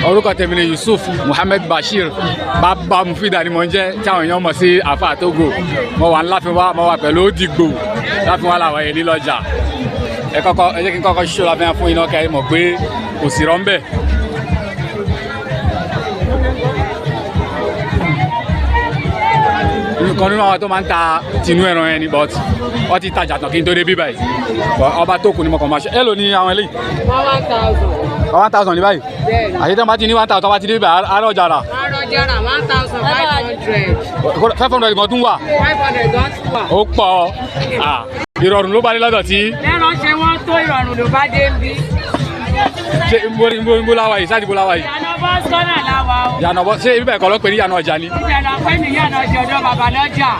orúkọ tèmi ni Yusuf Muhammed Bashir bàbá Mufida ni mo ń jẹ́ tí àwọn èèyàn mọ̀ sí Àfà Tógò mo wà ní Láfínwá mo wà pẹ̀lú Odigbo Láfínwá làwọn yẹn ní lọ́jà ẹ jẹ́ kí n kọ́kọ́ ṣíṣọ́ Láfínwá fún iná kẹ́ ẹ mọ̀ pé kò sí rọ́ńbẹ́. nǹkan nínú àwọn tó máa ń ta tinú ẹran yẹn ni but wọ́n ti tajà tán kí n tó dé bí báyìí ọba tó kù ni mo kàn máa ṣe ẹ lò ní àwọn eléyìí. 1,000 ní báyìí. àti tí wọ́n bá ti ní 1,000 tó bá ti dé báyìí àárọ̀ jàrà. 1,500. 500 gan tún wà. 500 gan tún wà. ó pọ̀ ìrọ̀rùn ló bá dé lọ́dọ̀ tí. lẹ́ran ṣe wọ́n tó ìrọ̀rùn ló bá dé bí. ṣé nbó láwa yìí sáà dìbò láwa yìí. Yànà bọ́ọ̀sì kọ́nà láwa o. Yànà bọ́ ṣé ibẹ̀ kọ́ ló pè ní Yànà ọjà ni. ibẹ̀ lọ pé ní Yànà ọjà ọ̀dọ̀ bàbá lọ́jà.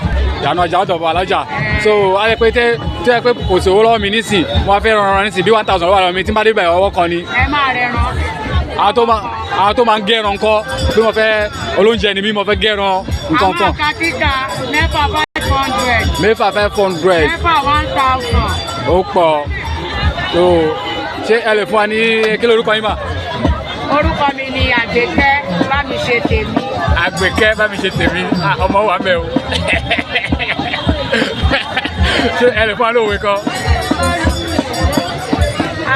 Yànà ọjà ọ̀dọ̀ bàbá lọ́jà so a lè pe tẹ́ ẹ pé kò sówó lọ́wọ́ mi nísìn wọ́n fẹ́ rọrùn nísìn bí 1,000 lọ́wọ́ lọ́wọ́ mi tí n bá dé ibẹ̀ ọwọ́ kan ni. ẹ máa rẹ ran. àwọn tó máa ń gẹ́ran kọ́ bí mo fẹ́ olóúnjẹ ni bí mo fẹ́ gẹ́ran nǹkan kan. àwọn kakíkà mẹ́fà 500. mẹ́fà 500. mẹ́fà 1,000. ó pọ̀ so ṣé ẹ lè fún wa ní kí lórúkọ yín mà. orúkọ mi ni Agbeke Bamisetemi. Agbeke Bamisetemi ọmọ wa mẹ́ o ṣé ẹ lè fún wa lóòwe kan.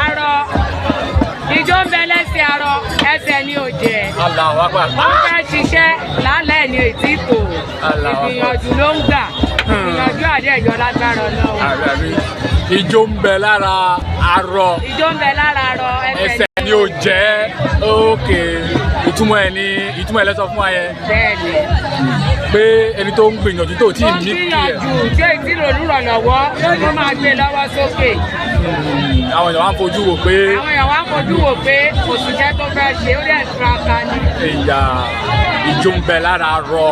arọ ijó ń bẹ lẹ́sẹ̀ arọ ẹsẹ̀ ni ò jẹ́. Allahu Akbar. ó fẹ́ ṣiṣẹ́ lálẹ́ ni ètí tò ìgbìyànjú ló ń gbà ìgbìyànjú àdéhùn lágbára náà. ijó ń bẹ lára arọ. ijó ń bẹ lára arọ ẹsẹ̀ ni ò jẹ́ ókè ìtumọ̀ ẹ̀ lẹ́sọ̀ fún wa yẹn. bẹ́ẹ̀ni. pé ẹni tó ń gbìyànjú tó tí ì ní kí ẹ. ó gbìyànjú tí èyí lòlúrànlọ́wọ́ ló máa gbé lọ́wọ́ sókè. àwọn èèyàn wá ń fojú wò pé. kò síṣẹ́ tó fẹ́ ṣe ó dẹ̀ tiraka ni. ìyá ijó ń bẹ lára arọ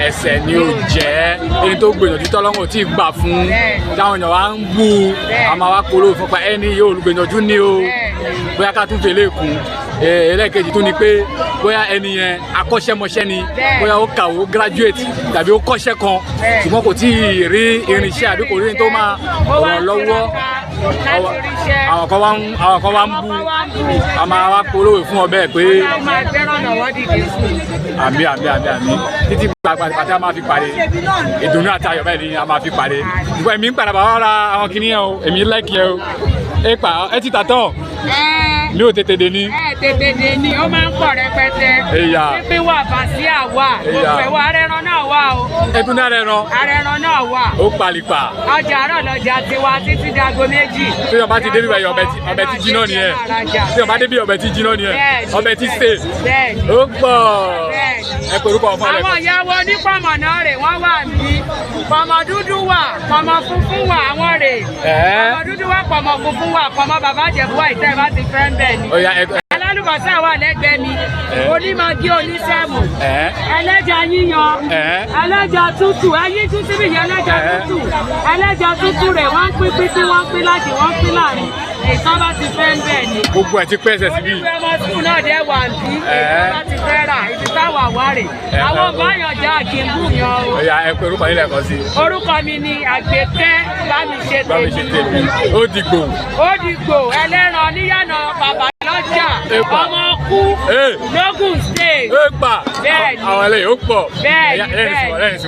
ẹsẹ̀ ni ò jẹ́ ẹni tó gbìyànjú tọ́lọ́wọ́ tí ì gbà fún táwọn èèyàn wá ń bú a máa wá polówó fún pa ẹni yóò olùgbìyànjú ní o bóyá ká tún fèlè kún ẹlẹ́ẹ̀kejì tún ni pé bóyá ẹni yẹn akọ́ṣẹ́mọṣẹ́ ni bóyá ó kàwé graduate tàbí ó kọ́ṣẹ́ kan ṣùgbọ́n kò tí ì rí irinṣẹ́ àbí kò rí ní tó máa ràn lọ́wọ́ àwọn kan wá ń bú a máa wá polówó fún ọ bẹ́ẹ̀ pé àmì títí pàtàkì a máa fi pàdé ìdùnnú àti ayọ̀ bẹ́ẹ̀ ni a máa fi pàdé ìgbà èmi ń padà bá wá ra àwọn kìnìyàn o èmi láìkì ẹ o ẹ ti tà tán mi ò tètè dé ní. tètè dé ní ó máa ń pọ̀ rẹpẹtẹ. pípín wà bàṣíà wà gbogbo ẹ̀wọ̀ arẹran náà wà o. ẹtún ní arẹran. arẹran náà wà. ó palipa. ọjà àárọ̀ lọ́jà tiwa títí dago méjì. tí wọn bá ti débi báyìí ọbẹ̀ ti jiná nìyẹn tí wọn bá débi ọbẹ̀ ti jiná nìyẹn ọbẹ̀ ti sè. ó pọ̀ ẹ pè orúkọ ọmọ rẹ. àwọn ìyàwó onípọ̀mọ̀ náà rè wọ́n wà ní pọ̀mọ̀ dúdú wà pọ̀mọ̀ funfun wà àwọn rè pọ̀mọ̀ dúdú wà pọ̀mọ̀ funfun wà pọ̀mọ̀ bàbá Ìjẹ̀bú wà ìtẹ́ bá ti fẹ́ ń bẹ̀ ni. alálùbọ́sà wà lẹ́gbẹ̀ẹ́ mi onímọ̀gí oníṣẹ́mù ẹlẹ́ja yíyan ẹlẹ́ja tútù ẹyí tútù bí yẹn ẹlẹ́ja tútù rẹ̀ wọ́n ń pín tí wọ́n ń pín láti wọ́n ń pín láàrin ìtọ́ bá ti fẹ́ ń bẹ̀ ni. gbogbo ẹ̀ ti pẹ́ ẹsẹ̀ síbí. olùfẹ́ sùn náà dẹ́ wà ní ìtọ́ bá ti fẹ́ rà ibi táwà wà rè àwọn báyọ̀ já àgéǹbù yan o. ẹ pé orúkọ yín lẹ́ẹ̀kan sí. orúkọ mi ni Agbeke Bamisetemi. Odigbo ẹlẹ́ran níyànà bàbá lọ́jà ọmọ kú lógùn state. bẹ́ẹ̀ni àwọn eléyìí ó pọ̀. bẹ́ẹ̀ni